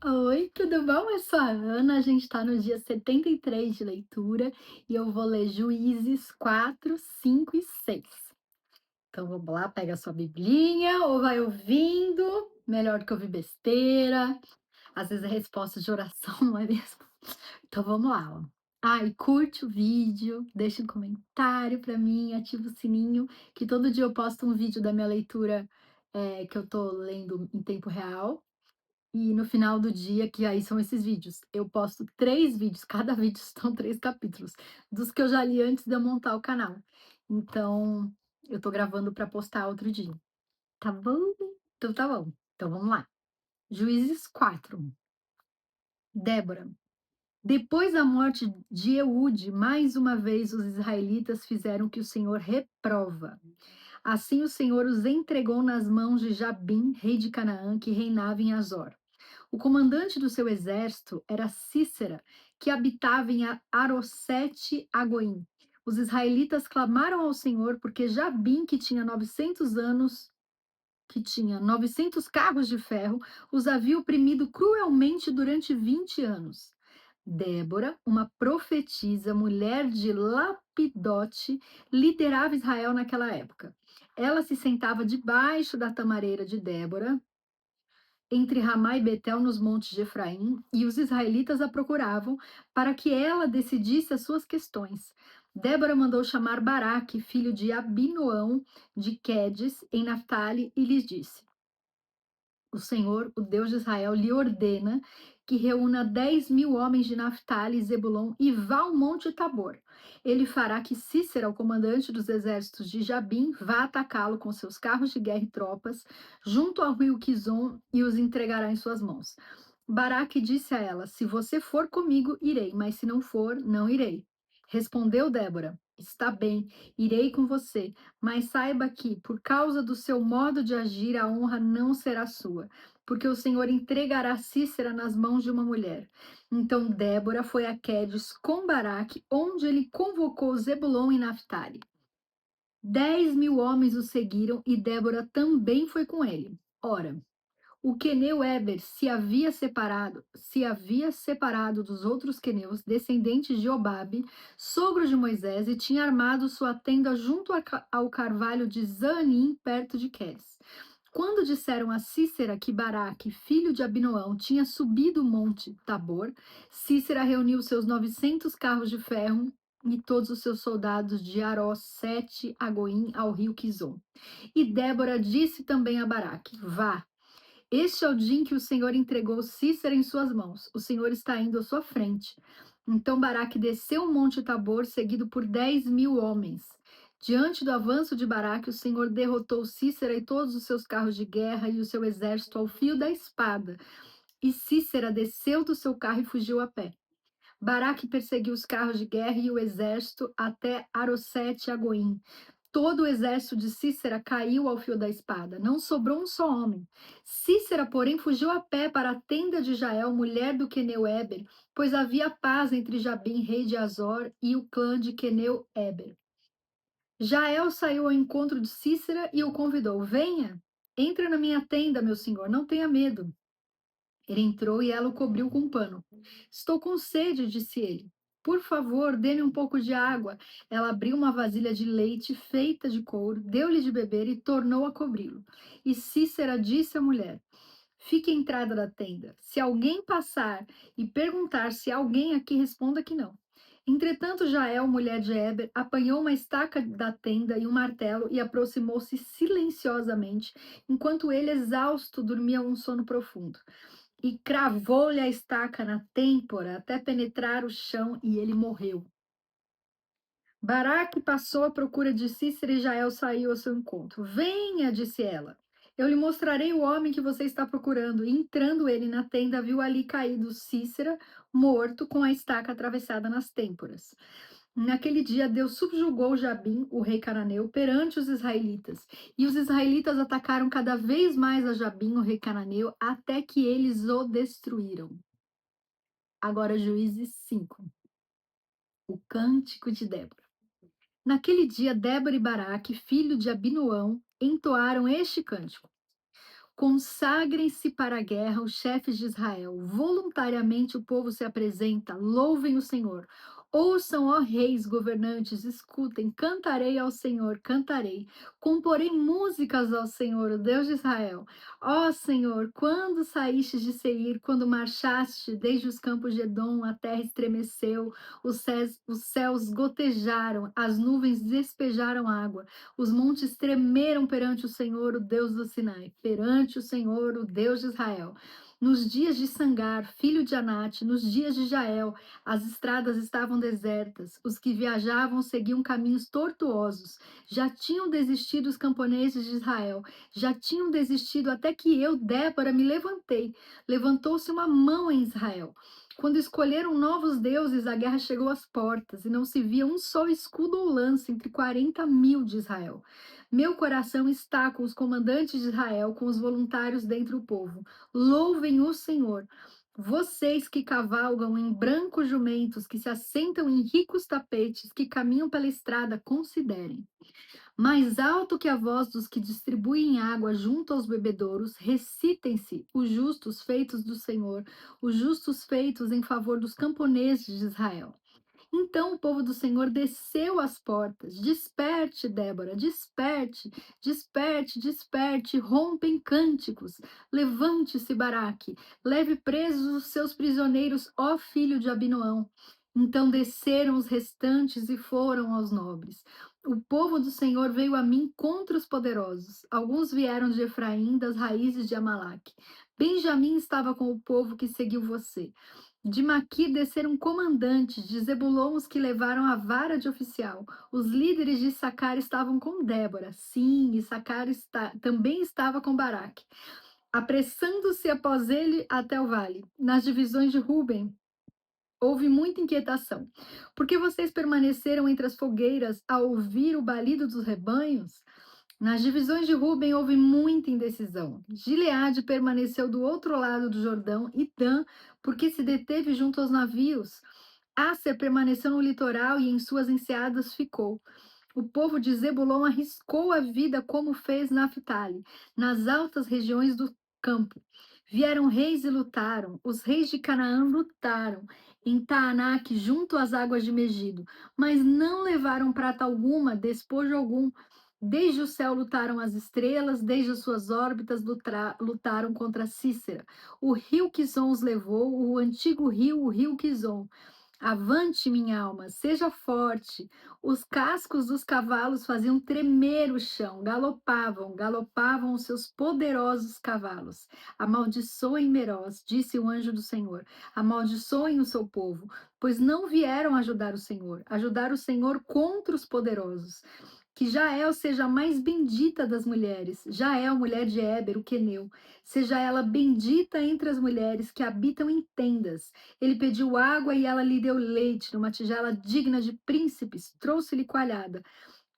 Oi, tudo bom? Eu sou a Ana, a gente está no dia 73 de leitura e eu vou ler Juízes 4, 5 e 6. Então vamos lá, pega a sua biblinha ou vai ouvindo, melhor do que ouvir besteira. Às vezes é resposta de oração, não é mesmo? Então vamos lá, ó. Ah, e curte o vídeo, deixa um comentário para mim, ativa o sininho, que todo dia eu posto um vídeo da minha leitura que eu tô lendo em tempo real. E no final do dia, que aí são esses vídeos, eu posto 3 vídeos, cada vídeo são 3 capítulos, dos que eu já li antes de eu montar o canal. Então, eu tô gravando para postar outro dia, tá bom? Então tá bom. Então vamos lá. Juízes 4. Débora. Depois da morte de Eude, mais uma vez os israelitas fizeram o que o Senhor reprova. Assim o Senhor os entregou nas mãos de Jabim, rei de Canaã, que reinava em Azor. O comandante do seu exército era Cícera, que habitava em Arosete Agoim. Os israelitas clamaram ao Senhor porque Jabim, que tinha 900 carros de ferro, os havia oprimido cruelmente durante 20 anos. Débora, uma profetisa, mulher de Lapidote, liderava Israel naquela época. Ela se sentava debaixo da tamareira de Débora, entre Ramá e Betel nos montes de Efraim, e os israelitas a procuravam para que ela decidisse as suas questões. Débora mandou chamar Baraque, filho de Abinoão, de Quedes, em Naftali, e lhes disse: O Senhor, o Deus de Israel, lhe ordena que reúna 10.000 homens de Naftali e Zebulon e vá ao Monte Tabor. Ele fará que Cícera, o comandante dos exércitos de Jabim, vá atacá-lo com seus carros de guerra e tropas, junto ao rio Quizon, e os entregará em suas mãos. Baraque disse a ela: Se você for comigo, irei, mas se não for, não irei. Respondeu Débora: Está bem, irei com você, mas saiba que, por causa do seu modo de agir, a honra não será sua, porque o Senhor entregará Cícera nas mãos de uma mulher. Então Débora foi a Quedes com Baraque, onde ele convocou Zebulon e Naftali. 10.000 homens o seguiram e Débora também foi com ele. Ora, o queneu Eber se havia separado dos outros queneus, descendentes de Obabe, sogro de Moisés, e tinha armado sua tenda junto ao carvalho de Zanim, perto de Quedes. Quando disseram a Cícera que Baraque, filho de Abinoão, tinha subido o monte Tabor, Cícera reuniu seus 900 carros de ferro e todos os seus soldados de Arós, Sete, Agoim, ao rio Quizon. E Débora disse também a Baraque: Vá, este é o dia em que o Senhor entregou Cícera em suas mãos. O Senhor está indo à sua frente. Então Baraque desceu o monte Tabor, seguido por 10.000 homens. Diante do avanço de Baraque, o Senhor derrotou Cícera e todos os seus carros de guerra e o seu exército ao fio da espada. E Cícera desceu do seu carro e fugiu a pé. Baraque perseguiu os carros de guerra e o exército até Arosete Agoim. Todo o exército de Cícera caiu ao fio da espada, não sobrou um só homem. Cícera, porém, fugiu a pé para a tenda de Jael, mulher do queneu Eber, pois havia paz entre Jabim, rei de Azor, e o clã de queneu Eber. Jael saiu ao encontro de Cícera e o convidou: Venha, entra na minha tenda, meu senhor, não tenha medo. Ele entrou e ela o cobriu com um pano. Estou com sede, disse ele. Por favor, dê-me um pouco de água. Ela abriu uma vasilha de leite feita de couro, deu-lhe de beber e tornou a cobri-lo. E Cícera disse à mulher: Fique à entrada da tenda. Se alguém passar e perguntar se há alguém aqui, responda que não. Entretanto, Jael, mulher de Eber, apanhou uma estaca da tenda e um martelo e aproximou-se silenciosamente, enquanto ele, exausto, dormia um sono profundo, e cravou-lhe a estaca na têmpora até penetrar o chão e ele morreu. Baraque passou à procura de Cícera e Jael saiu ao seu encontro. Venha, disse ela. Eu lhe mostrarei o homem que você está procurando. E entrando ele na tenda, viu ali caído Cícera, morto, com a estaca atravessada nas têmporas. Naquele dia, Deus subjugou Jabim, o rei cananeu, perante os israelitas. E os israelitas atacaram cada vez mais a Jabim, o rei cananeu, até que eles o destruíram. Agora, Juízes 5. O cântico de Débora. Naquele dia, Débora e Baraque, filho de Abinoão, entoaram este cântico. Consagrem-se para a guerra os chefes de Israel. Voluntariamente o povo se apresenta. Louvem o Senhor. Ouçam, ó reis, governantes, escutem. Cantarei ao Senhor, cantarei. Comporei músicas ao Senhor, o Deus de Israel. Ó Senhor, quando saíste de Seir, quando marchaste desde os campos de Edom, a terra estremeceu, os céus gotejaram, as nuvens despejaram água. Os montes tremeram perante o Senhor, o Deus do Sinai, perante o Senhor, o Deus de Israel. Nos dias de Sangar, filho de Anate, nos dias de Jael, as estradas estavam desertas, os que viajavam seguiam caminhos tortuosos. Já tinham desistido os camponeses de Israel, já tinham desistido até que eu, Débora, me levantei. Levantou-se uma mão em Israel. Quando escolheram novos deuses, a guerra chegou às portas, e não se via um só escudo ou lança entre 40.000 de Israel. Meu coração está com os comandantes de Israel, com os voluntários dentre o povo. Louvem o Senhor. Vocês que cavalgam em brancos jumentos, que se assentam em ricos tapetes, que caminham pela estrada, considerem. Mais alto que a voz dos que distribuem água junto aos bebedouros, recitem-se os justos feitos do Senhor, os justos feitos em favor dos camponeses de Israel. Então o povo do Senhor desceu às portas. Desperte, Débora, desperte, desperte, desperte, rompem cânticos. Levante-se, Baraque, leve presos os seus prisioneiros, ó filho de Abinoão. Então desceram os restantes e foram aos nobres. O povo do Senhor veio a mim contra os poderosos. Alguns vieram de Efraim, das raízes de Amalaque. Benjamim estava com o povo que seguiu você. De Maqui desceram comandantes, de Zebulon os que levaram a vara de oficial. Os líderes de Issacar estavam com Débora. Sim, Issacar também estava com Baraque, apressando-se após ele até o vale. Nas divisões de Ruben, houve muita inquietação. Porque vocês permaneceram entre as fogueiras a ouvir o balido dos rebanhos? Nas divisões de Ruben houve muita indecisão. Gileade permaneceu do outro lado do Jordão e Dan, porque se deteve junto aos navios. Asser permaneceu no litoral e em suas enseadas ficou. O povo de Zebulon arriscou a vida como fez Naphtali, nas altas regiões do campo. Vieram reis e lutaram, os reis de Canaã lutaram em Taanaque, junto às águas de Megido, mas não levaram prata alguma, despojo algum. Desde o céu lutaram as estrelas, desde as suas órbitas lutaram contra Cícera. O rio Quizon os levou, o antigo rio, o rio Quizon. Avante, minha alma, seja forte. Os cascos dos cavalos faziam tremer o chão, galopavam, galopavam os seus poderosos cavalos. Amaldiçoem Meroz, disse o anjo do Senhor. Amaldiçoem o seu povo, pois não vieram ajudar o Senhor contra os poderosos. Que Jael seja a mais bendita das mulheres, Jael, mulher de Éber, o queneu, seja ela bendita entre as mulheres que habitam em tendas. Ele pediu água e ela lhe deu leite, numa tigela digna de príncipes, trouxe-lhe coalhada.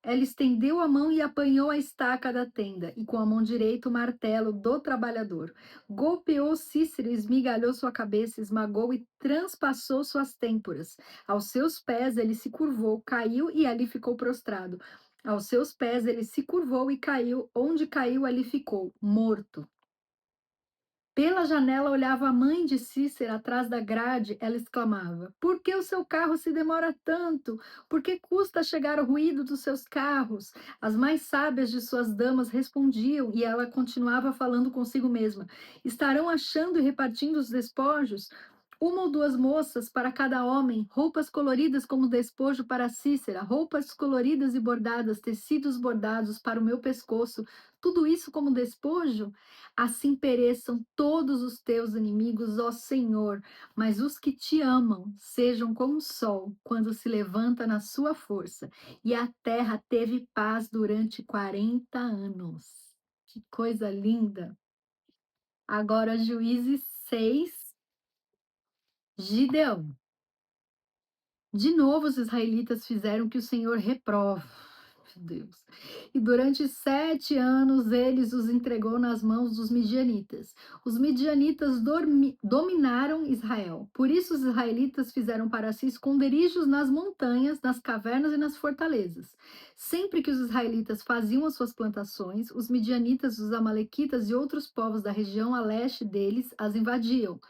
Ela estendeu a mão e apanhou a estaca da tenda, e com a mão direita o martelo do trabalhador. Golpeou Cícero, esmigalhou sua cabeça, esmagou e transpassou suas têmporas. Aos seus pés ele se curvou, caiu e ali ficou prostrado. Aos seus pés ele se curvou e caiu, onde caiu ali ficou, morto. Pela janela olhava a mãe de Cícera atrás da grade, ela exclamava: Por que o seu carro se demora tanto? Por que custa chegar o ruído dos seus carros? As mais sábias de suas damas respondiam e ela continuava falando consigo mesma: Estarão achando e repartindo os despojos? Uma ou duas moças para cada homem, roupas coloridas como despojo para Cícera, roupas coloridas e bordadas, tecidos bordados para o meu pescoço, tudo isso como despojo? Assim pereçam todos os teus inimigos, ó Senhor, mas os que te amam sejam como o sol quando se levanta na sua força. E a terra teve paz durante 40 anos. Que coisa linda! Agora, Juízes 6, Gideão. De novo, os israelitas fizeram o que o Senhor reprova. Deus. E durante 7 anos eles os entregou nas mãos dos midianitas. Os midianitas dominaram Israel. Por isso os israelitas fizeram para si esconderijos nas montanhas, nas cavernas e nas fortalezas. Sempre que os israelitas faziam as suas plantações, os midianitas, os amalequitas e outros povos da região a leste deles as invadiam.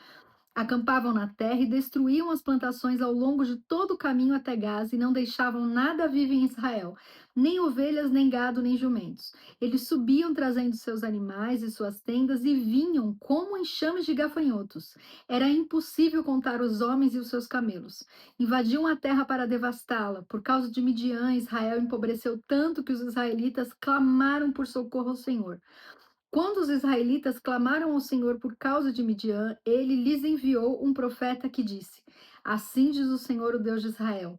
Acampavam na terra e destruíam as plantações ao longo de todo o caminho até Gaza e não deixavam nada vivo em Israel, nem ovelhas, nem gado, nem jumentos. Eles subiam trazendo seus animais e suas tendas e vinham como enxames de gafanhotos. Era impossível contar os homens e os seus camelos. Invadiam a terra para devastá-la. Por causa de Midian, Israel empobreceu tanto que os israelitas clamaram por socorro ao Senhor. Quando os israelitas clamaram ao Senhor por causa de Midian, ele lhes enviou um profeta que disse: Assim diz o Senhor, o Deus de Israel: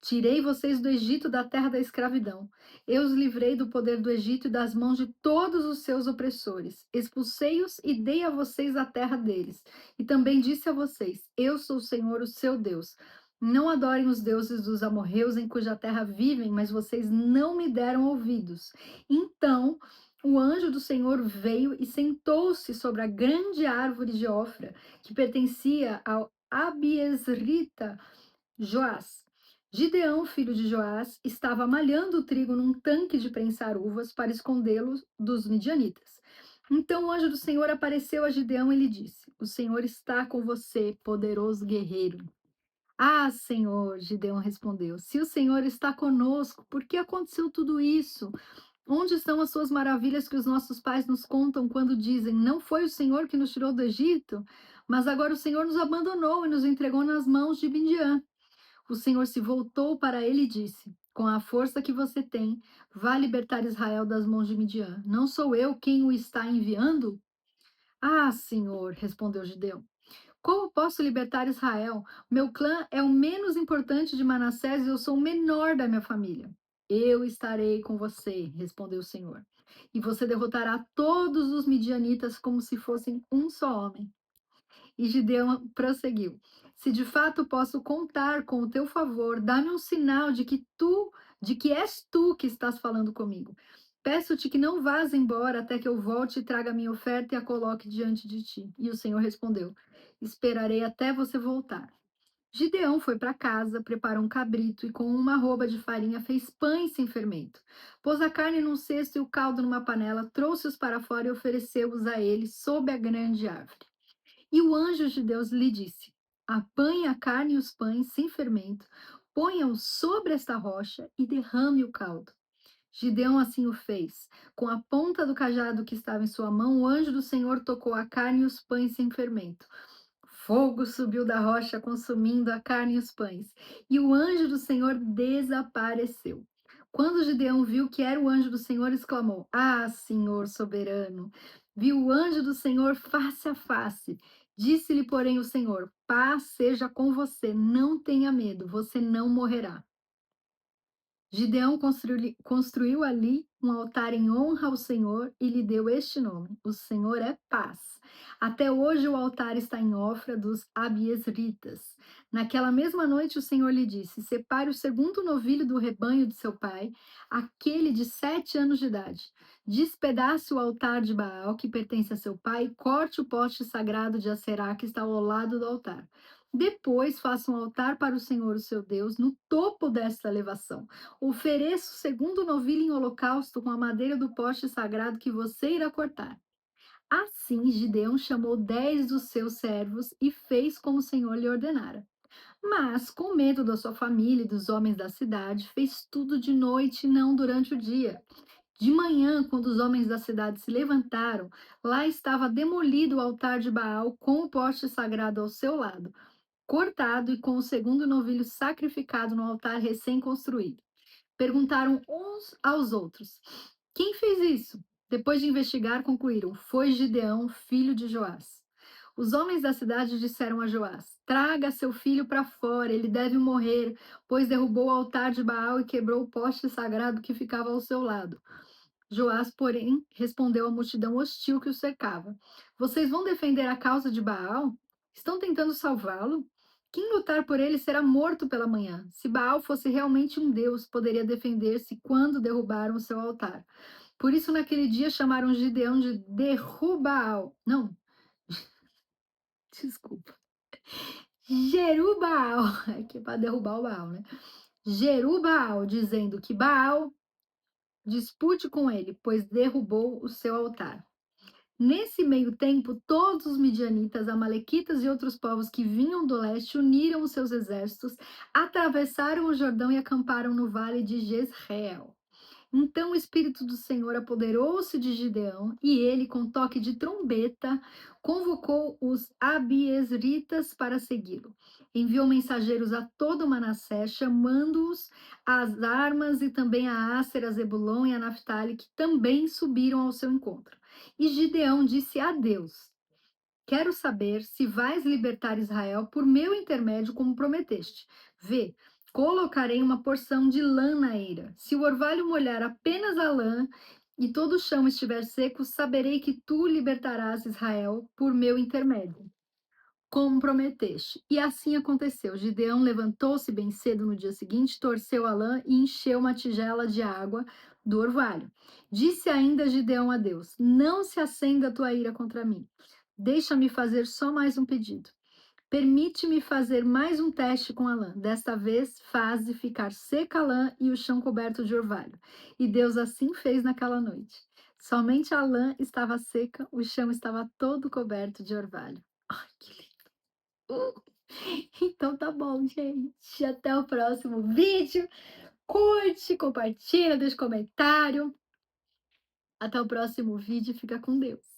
Tirei vocês do Egito, da terra da escravidão. Eu os livrei do poder do Egito e das mãos de todos os seus opressores. Expulsei-os e dei a vocês a terra deles. E também disse a vocês: Eu sou o Senhor, o seu Deus. Não adorem os deuses dos amorreus em cuja terra vivem, mas vocês não me deram ouvidos. Então o anjo do Senhor veio e sentou-se sobre a grande árvore de Ofra, que pertencia ao Abiesrita Joás. Gideão, filho de Joás, estava malhando o trigo num tanque de prensar uvas para escondê-lo dos midianitas. Então o anjo do Senhor apareceu a Gideão e lhe disse: O Senhor está com você, poderoso guerreiro. Ah, Senhor, Gideão respondeu: Se o Senhor está conosco, por que aconteceu tudo isso? Onde estão as suas maravilhas que os nossos pais nos contam quando dizem: Não foi o Senhor que nos tirou do Egito? Mas agora o Senhor nos abandonou e nos entregou nas mãos de Midian. O Senhor se voltou para ele e disse: Com a força que você tem, vá libertar Israel das mãos de Midian. Não sou eu quem o está enviando? Ah, Senhor, respondeu Gideão. Como posso libertar Israel? Meu clã é o menos importante de Manassés e eu sou o menor da minha família. Eu estarei com você, respondeu o Senhor. E você derrotará todos os midianitas como se fossem um só homem. E Gideão prosseguiu: Se de fato posso contar com o teu favor, dá-me um sinal de que és tu que estás falando comigo. Peço-te que não vás embora até que eu volte e traga a minha oferta e a coloque diante de ti. E o Senhor respondeu: Esperarei até você voltar. Gideão foi para casa, preparou um cabrito e com uma arroba de farinha fez pães sem fermento. Pôs a carne num cesto e o caldo numa panela, trouxe-os para fora e ofereceu-os a ele sob a grande árvore. E o anjo de Deus lhe disse: Apanhe a carne e os pães sem fermento, ponha-os sobre esta rocha e derrame o caldo. Gideão assim o fez. Com a ponta do cajado que estava em sua mão, o anjo do Senhor tocou a carne e os pães sem fermento. Fogo subiu da rocha, consumindo a carne e os pães, e o anjo do Senhor desapareceu. Quando Gideão viu que era o anjo do Senhor, exclamou: Ah, Senhor soberano! Viu o anjo do Senhor face a face. Disse-lhe, porém, o Senhor: Paz seja com você, não tenha medo, você não morrerá. Gideão construiu ali um altar em honra ao Senhor e lhe deu este nome: O Senhor é paz. Até hoje o altar está em Ofra dos Abiesritas. Naquela mesma noite o Senhor lhe disse: Separe o segundo novilho do rebanho de seu pai, aquele de 7 anos de idade. Despedace o altar de Baal, que pertence a seu pai, e corte o poste sagrado de Aserá, que está ao lado do altar. Depois faça um altar para o Senhor, o seu Deus, no topo desta elevação. Ofereça o segundo novilho em holocausto com a madeira do poste sagrado que você irá cortar. Assim, Gideão chamou 10 dos seus servos e fez como o Senhor lhe ordenara. Mas, com medo da sua família e dos homens da cidade, fez tudo de noite e não durante o dia. De manhã, quando os homens da cidade se levantaram, lá estava demolido o altar de Baal com o poste sagrado ao seu lado, cortado e com o segundo novilho sacrificado no altar recém-construído. Perguntaram uns aos outros: Quem fez isso? Depois de investigar, concluíram: Foi Gideão, filho de Joás. Os homens da cidade disseram a Joás: Traga seu filho para fora, ele deve morrer, pois derrubou o altar de Baal e quebrou o poste sagrado que ficava ao seu lado. Joás, porém, respondeu à multidão hostil que o cercava: Vocês vão defender a causa de Baal? Estão tentando salvá-lo? Quem lutar por ele será morto pela manhã. Se Baal fosse realmente um deus, poderia defender-se quando derrubaram o seu altar. Por isso, naquele dia, chamaram Gideão de Derrubaal. Não, desculpa. Jerubaal, que é para derrubar o Baal, né? Jerubaal, dizendo que Baal dispute com ele, pois derrubou o seu altar. Nesse meio tempo, todos os midianitas, amalequitas e outros povos que vinham do leste uniram os seus exércitos, atravessaram o Jordão e acamparam no vale de Jezreel. Então o Espírito do Senhor apoderou-se de Gideão e ele, com toque de trombeta, convocou os abiesritas para segui-lo. Enviou mensageiros a todo Manassés, chamando-os às armas e também a Asser, a Zebulon e a Naphtali, que também subiram ao seu encontro. E Gideão disse a Deus: Quero saber se vais libertar Israel por meu intermédio, como prometeste. Vê, colocarei uma porção de lã na eira. Se o orvalho molhar apenas a lã e todo o chão estiver seco, saberei que tu libertarás Israel por meu intermédio, como prometeste. E assim aconteceu. Gideão levantou-se bem cedo no dia seguinte, torceu a lã e encheu uma tigela de água do orvalho. Disse ainda Gideão a Deus: Não se acenda a tua ira contra mim. Deixa-me fazer só mais um pedido. Permite-me fazer mais um teste com a lã. Desta vez, faze ficar seca a lã e o chão coberto de orvalho. E Deus assim fez naquela noite. Somente a lã estava seca, o chão estava todo coberto de orvalho. Ai, que lindo! Então tá bom, gente. Até o próximo vídeo. Curte, compartilha, deixa comentário. Até o próximo vídeo. Fica com Deus.